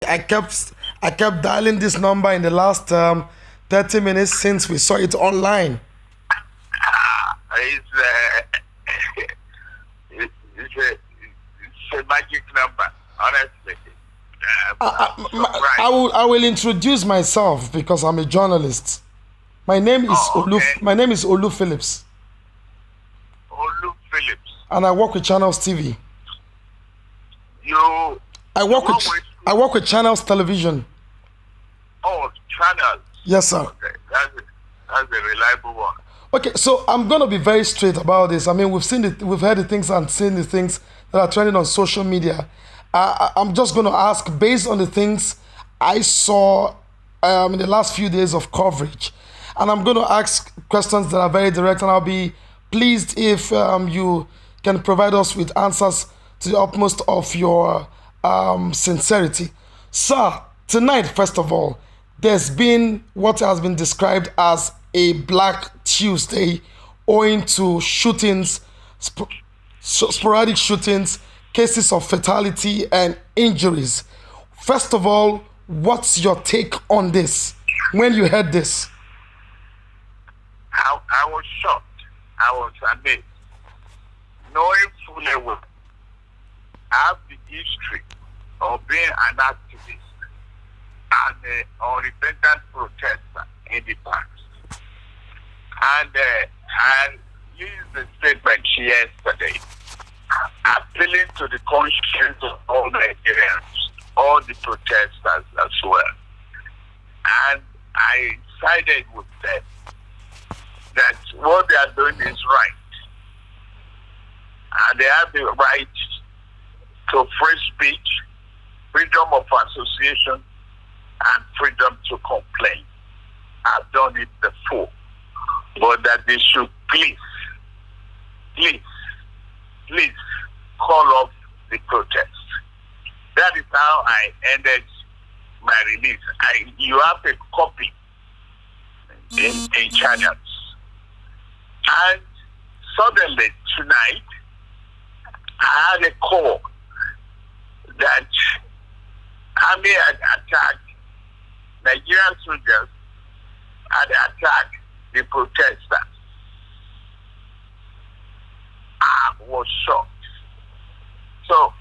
I kept I kept dialing this number in the last 30 minutes since we saw it online. It's, it's a magic number, honestly. I'm surprised. I will introduce myself because I'm a journalist. Oh, okay. My name is Olu Phillips, Olu Phillips. and I work with Channels TV. You, I you work with work with, I work with Channels Television. oh, channels. Yes, sir. Okay, that's a reliable one. Okay, so I'm gonna be very straight about this. I mean, we've heard the things and seen the things that are trending on social media. I'm just gonna ask based on the things I saw in the last few days of coverage, and I'm gonna ask questions that are very direct, and I'll be pleased if you can provide us with answers to the utmost of your sincerity, sir. Tonight, first of all, there's been what has been described as a Black Tuesday owing to shootings, sporadic shootings, cases of fatality and injuries. First of all, what's your take on this when you heard this? I was shocked. I was amazed. Knowing fully well, I have the history of being an activist and an unrepentant protester in the past. And used the statement yesterday, appealing to the conscience of all Nigerians, all the protesters as well. And I sided with them that what they are doing is right. And they have the right to free speech, freedom of association, and freedom to complain. I've done it before. But that they should please call off the protest. That is how I ended my release. You have a copy in channels. And suddenly tonight, I had a call that army had attacked Nigerian soldiers, had attacked the protesters. I was shocked. So,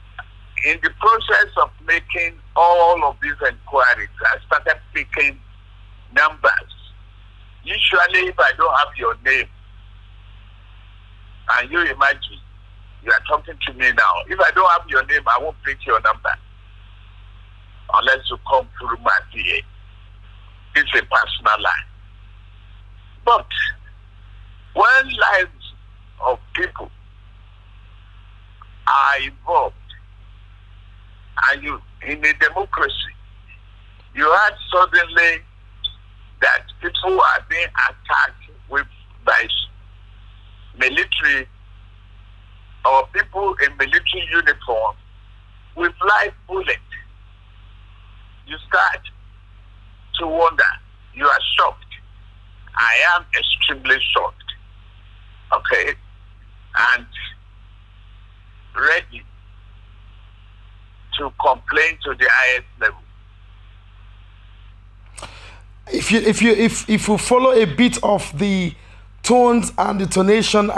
in the process of making all of these inquiries, I started picking numbers. Usually, if I don't have your name, and you imagine, you are talking to me now. If I don't have your name, I won't pick your number unless you come through my PA. It's a personal line. But when lives of people are involved, and you in a democracy, you had suddenly that people are being attacked by military or people in military uniform with live bullets. You start to wonder. You are shocked. I am extremely shocked. Okay? And ready to complain to the highest level. If you follow a bit of the tones and the tonation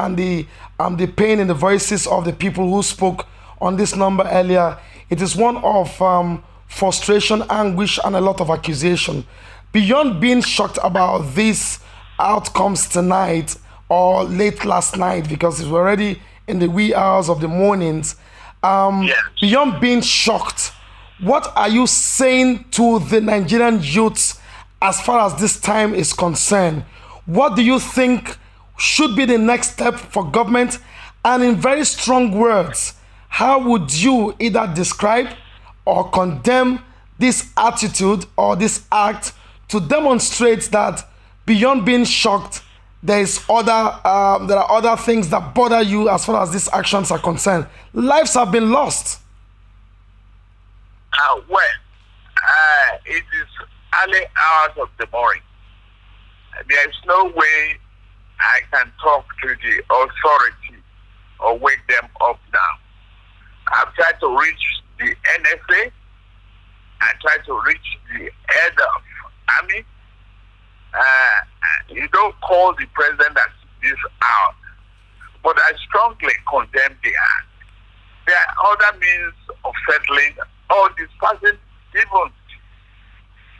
and the pain in the voices of the people who spoke on this number earlier, it is one of frustration, anguish, and a lot of accusation. Beyond being shocked about these outcomes tonight or late last night, because it's already in the wee hours of the mornings, Yes. beyond being shocked, what are you saying to the Nigerian youths as far as this time is concerned? What do you think should be the next step for government? And in very strong words, how would you either describe or condemn this attitude or this act to demonstrate that beyond being shocked, there are other things that bother you as far as these actions are concerned? Lives have been lost. It is early hours of the morning. There is no way I can talk to the authority or wake them up now. I've tried to reach the NSA. I try to reach the head of army. You don't call the president at this hour. But I strongly condemn the act. There are other means of settling or dispersing even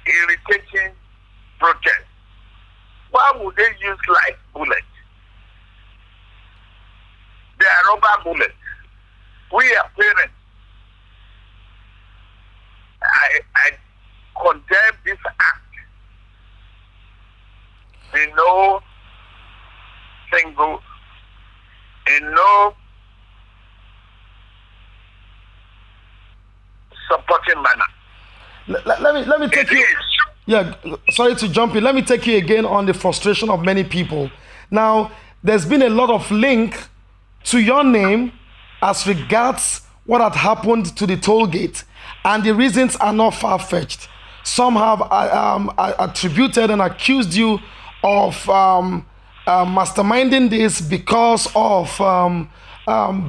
irritating protests. Why would they use live bullets? They are rubber bullets. We are parents. I condemn this act. In no supporting manner. Let me take you. Yeah, sorry to jump in. Let me take you again on the frustration of many people. Now, there's been a lot of link to your name as regards what had happened to the toll gate, and the reasons are not far-fetched. Some have attributed and accused you of masterminding this because of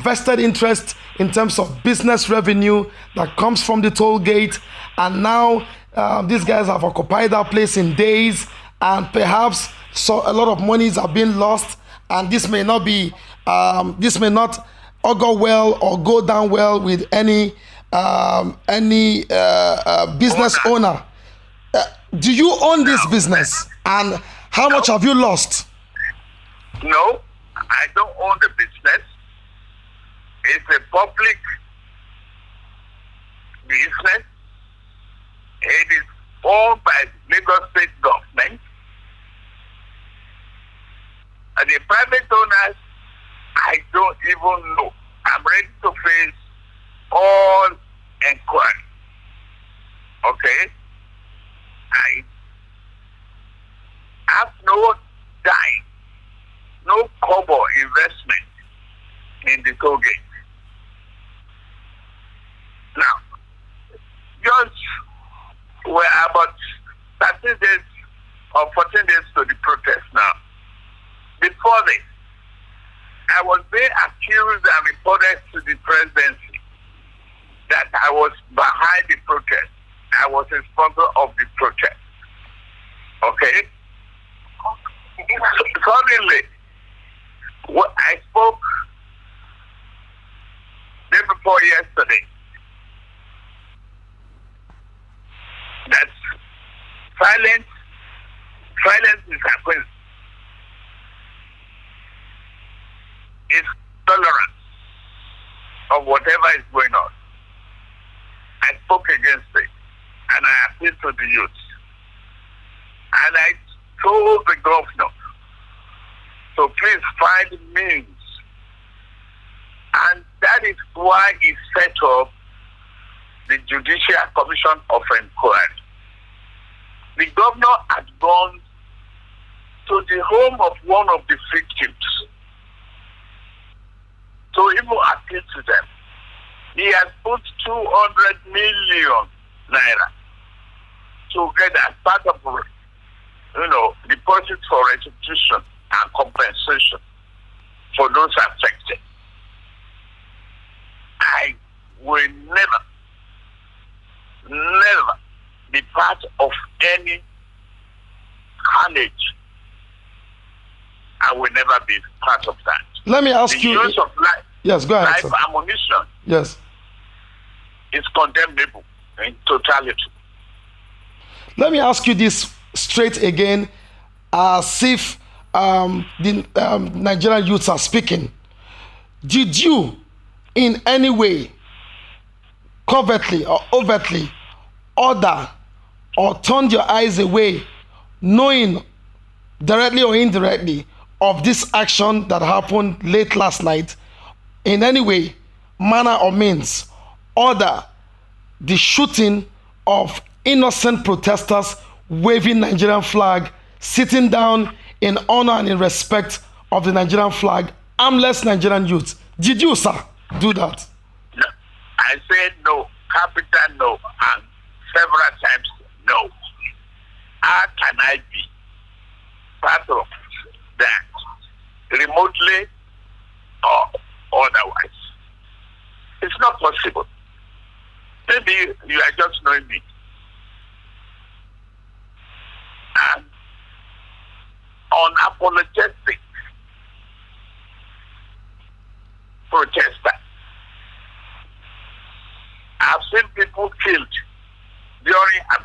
vested interest in terms of business revenue that comes from the toll gate, and now these guys have occupied that place in days, and perhaps a lot of monies are being lost, and this may not augur well or go down well with any business owner. Do you own this business, and how much have you lost? No, I don't own the business. It's a public business. It is owned by Lagos State government. And the private owners, I don't even know. I'm ready to face all inquiry. Okay? I have no dime, no kobo investment in the toll gate. Now, just we're about 13 days or 14 days to the protest now. Before this, I was being accused and reported to the presidency that I was behind the protest. I was a sponsor of the protest. Okay? Suddenly, I spoke day before yesterday that silence is happening. It's tolerance of whatever is going on. I spoke against it, and I appealed to the youth. And I told the governor to please find means. And that is why he set up the Judicial Commission of Inquiry. The governor had gone to the home of one of the victims to even appeal to them. He has put 200 million naira together as part of, deposit for restitution and compensation for those affected. I will never be part of any carnage. I will never be part of that. Let me ask the you. Use of life, yes, go ahead. life ammunition. Yes. Is condemnable in totality. Let me ask you this straight again, as if the Nigerian youths are speaking. Did you, in any way, covertly or overtly, order or turn your eyes away, knowing directly or indirectly of this action that happened late last night, in any way, manner or means, order the shooting of innocent protesters waving Nigerian flag, sitting down in honor and in respect of the Nigerian flag, armless Nigerian youth? Did you, sir, do that? No. I said no, capital no, and several times no. How can I be part of that, remotely or otherwise? It's not possible. Maybe you are just knowing me.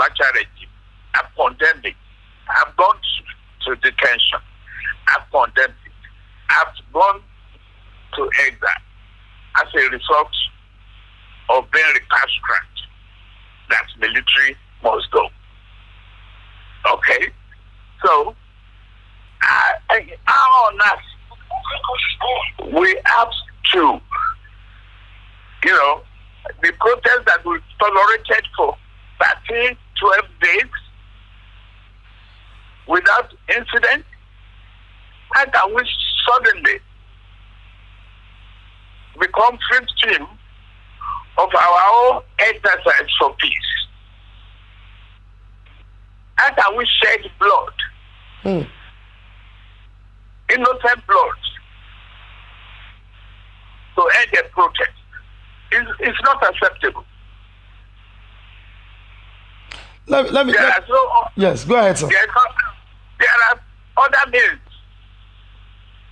Abacha regime. I've condemned it. I've gone to detention. I've condemned it. I've gone to exile as a result of being recalcitrant. That military must go. Okay? So, on us, we have to, the protest that we tolerated for 13, 12 days without incident, how can we suddenly become victim of our own exercise for peace? How can we shed blood? Innocent blood to end a protest? It's not acceptable. Yes, go ahead, sir. There are other means.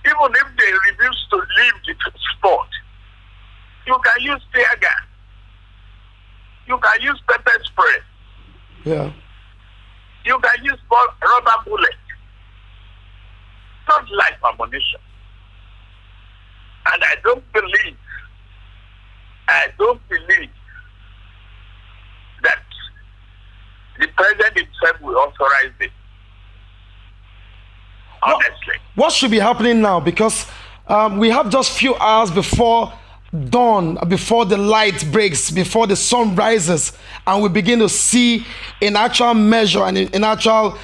Even if they refuse to leave the spot, you can use tear gas. You can use pepper spray. Yeah. You can use rubber bullets. Not life ammunition. And I don't believe that the president himself will authorize it. Honestly. What should be happening now? Because we have just few hours before dawn, before the light breaks, before the sun rises, and we begin to see in actual measure and in actual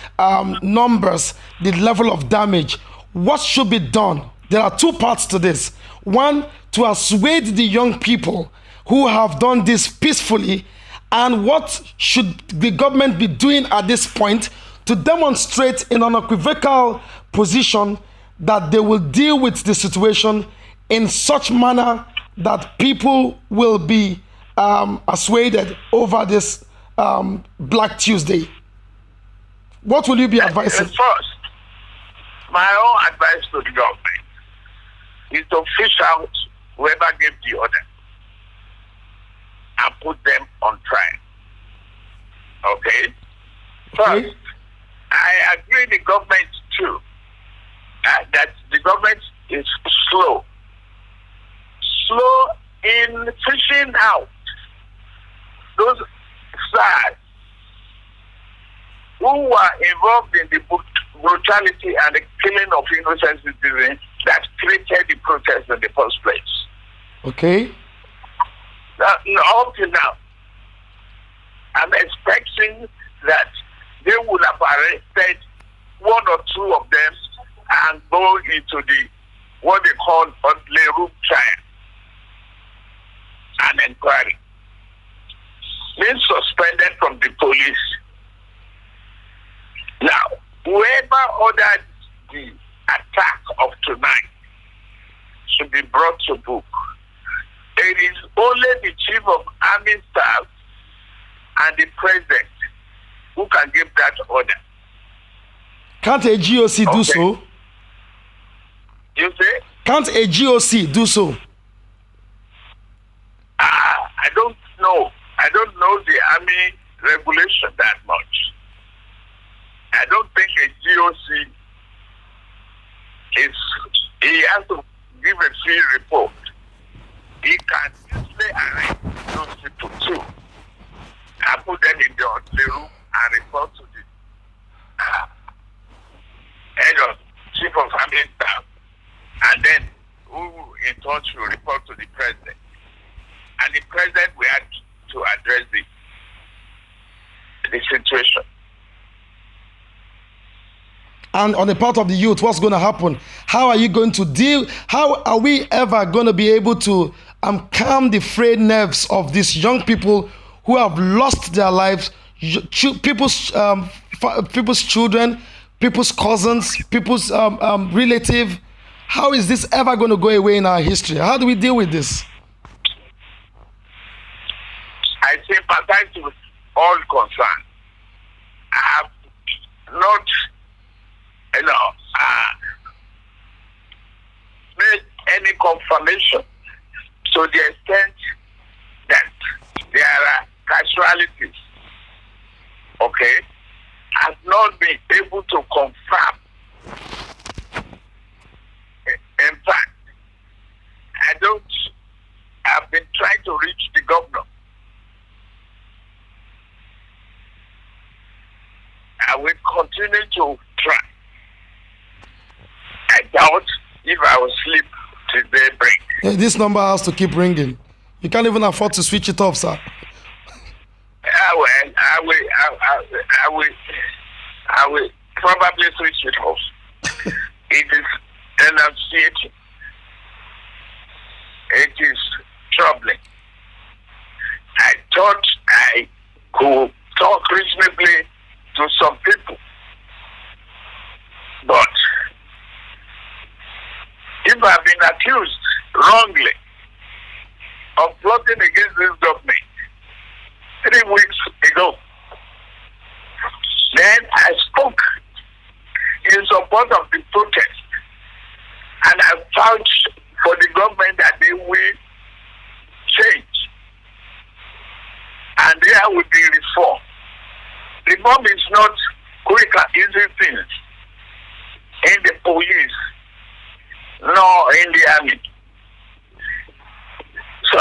numbers the level of damage. What should be done? There are two parts to this. One, to assuage the young people who have done this peacefully, and what should the government be doing at this point to demonstrate in an unequivocal position that they will deal with the situation in such manner that people will be assuaded over this Black Tuesday. What will you be advising? First, my own advice to the government is to fish out whoever gave the order and put them on trial. Okay? First, I agree the government too, that the government is slow in fishing out those SARS who were involved in the brutality and the killing of innocent citizens that created the protest in the first place. Okay. Up to now, I'm expecting that they would have arrested one or two of them and go into the what they call a room trial and inquiry. Being suspended from the police. Now, whoever ordered the attack of tonight should be brought to book. It is only the chief of army staff and the president who can give that order. Can't a GOC do so? You say? Can't a GOC do so? I don't know. I don't know the army regulation that much. I don't think a GOC he has to give a free report. He can easily arrest those people too and put them in the room and report to the head of chief of army staff, and then who in touch will report to the president. And the president will have to address the situation. And on the part of the youth, what's going to happen? How are you going to deal? How are we ever going to be able to calm the frayed nerves of these young people who have lost their lives, people's children, people's cousins, people's relative? How is this ever going to go away in our history? How do we deal with this? I sympathize with all concerned. I have not, made any confirmation to the extent that there are casualties okay, has not been able to confirm. In fact, I've been trying to reach the governor. I will continue to try. I doubt if I will sleep till daybreak. Yeah, this number has to keep ringing. You can't even afford to switch it off, sir. I will probably switch it off. It is enunciating. It is troubling. I thought I could talk reasonably to some people, but if I've been accused wrongly of plotting against this government 3 weeks ago, then I spoke in support of the protest, and I vouched for the government that they will change and there will be reform. Reform is not quick and easy things in the police nor in the army. So,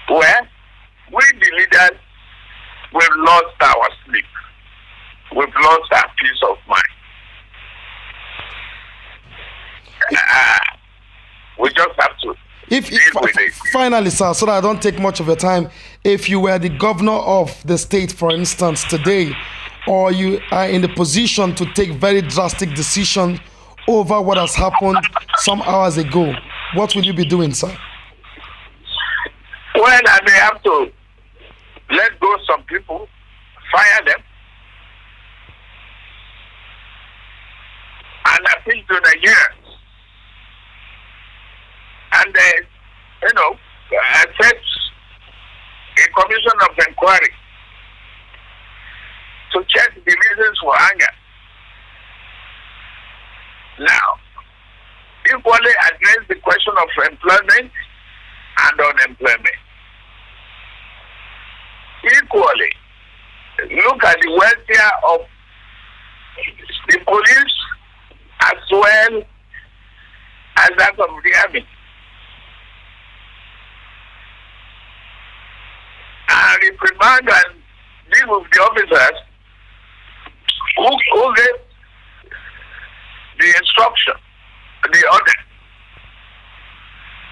we the leaders, we've lost our sleep. We've lost our peace of mind. We just have to deal with it. Finally, sir, so that I don't take much of your time, if you were the governor of the state, for instance, today, or you are in the position to take very drastic decisions over what has happened some hours ago, what will you be doing, sir? Well, I may have to let go some people, fire them, and appeal to Nigerians. And set a commission of inquiry to check the reasons for anger. Now, equally address the question of employment and unemployment. Equally, look at the welfare of the police as well as that of the army. And reprimand and deal with the officers who gave the instruction, the order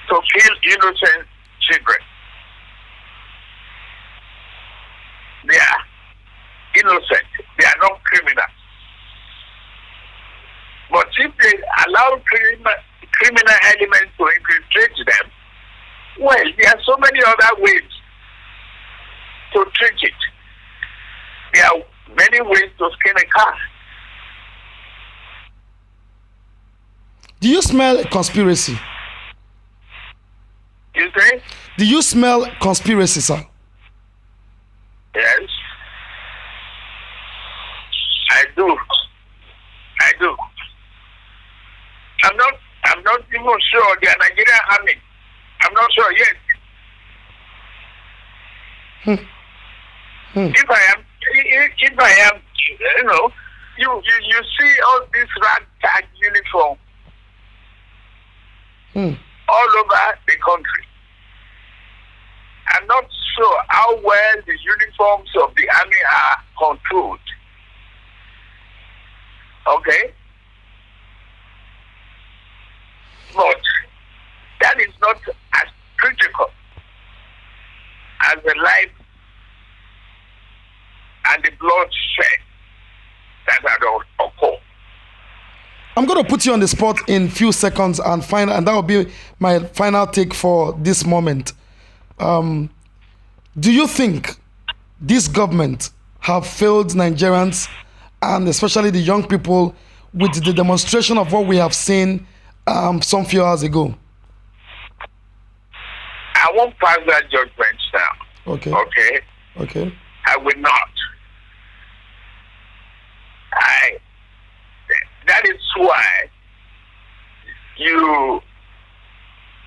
to kill innocent children. They are innocent. They are not criminals. But if they allow criminal elements to infiltrate them, well, there are so many other ways to treat it. There are many ways to skin a cat. Do you smell a conspiracy? You say? Do you smell conspiracy, sir? Yes. I do. I'm not even sure the Nigerian army. I'm not sure yet. If I am, you see all this ragtag uniform all over the country. I'm not sure how well the uniforms of the army are controlled. Okay? But that is not as critical as the life and the bloodshed that had occurred. I'm going to put you on the spot in few seconds and that will be my final take for this moment. Do you think this government have failed Nigerians and especially the young people with the demonstration of what we have seen some few hours ago? I won't pass that judgment now. Okay. I will not. That is why you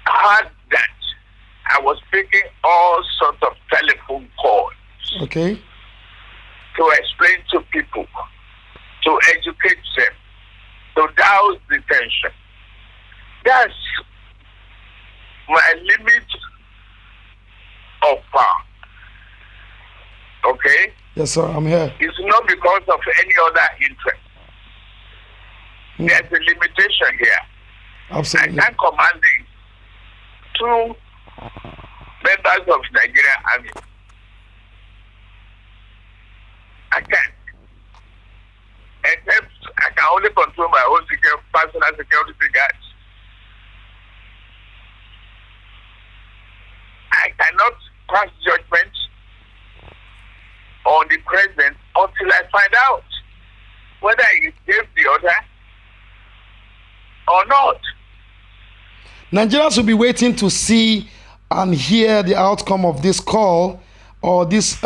heard that I was making all sorts of telephone calls. Okay. to explain to people, to educate them, to douse the tension. That's my limit of power. Okay? Yes, sir, I'm here. It's not because of any other interest. There's a limitation here. Absolutely. I can't command the 2 members of Nigerian Army. I can't. Except I can only control my own personal security guards. I cannot pass judgment on the president until I find out whether he gave the order or not. Nigerians will be waiting to see and hear the outcome of this call or this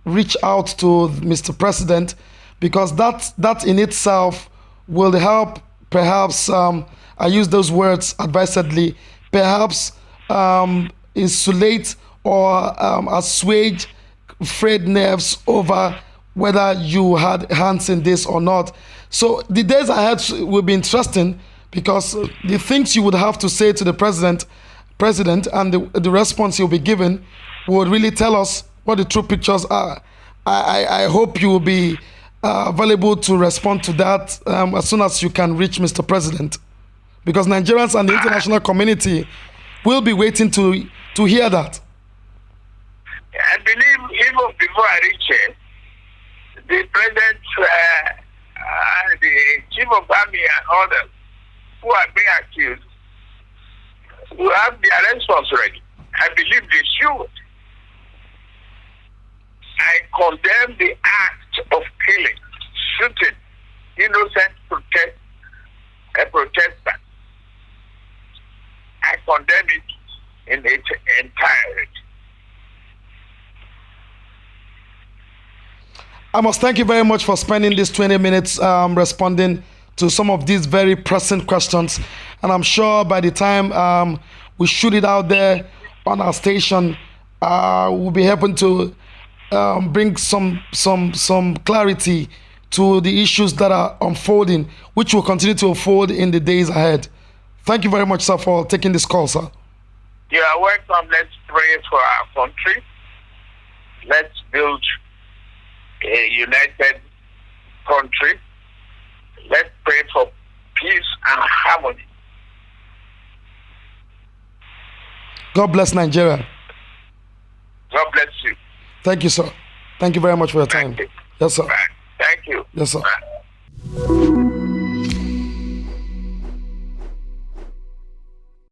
reach out to Mr. President, because that in itself will help, perhaps, I use those words advisedly, perhaps insulate or assuage frayed nerves over whether you had hands in this or not. So the days ahead will be interesting, because the things you would have to say to the president and the response you'll be given would really tell us what the true pictures are. I hope you will be available to respond to that as soon as you can reach Mr. President, because Nigerians and the international community will be waiting to hear that. I believe even before I reach it, the president, the chief of army and others who are being accused will have their response ready. I believe they should. I condemn the act of killing, shooting innocent protesters. I condemn it in its entirety. I must thank you very much for spending these 20 minutes responding to some of these very pressing questions. And I'm sure by the time we shoot it out there on our station, we'll be able to bring some clarity to the issues that are unfolding, which will continue to unfold in the days ahead. Thank you very much, sir, for taking this call, sir. You are welcome. Let's pray for our country. Let's build a united country. Let's pray for peace and harmony. God bless Nigeria. God bless you. Thank you, sir. Thank you very much for your time. Thank you. Yes, sir. Bye. Thank you. Yes, sir. Bye.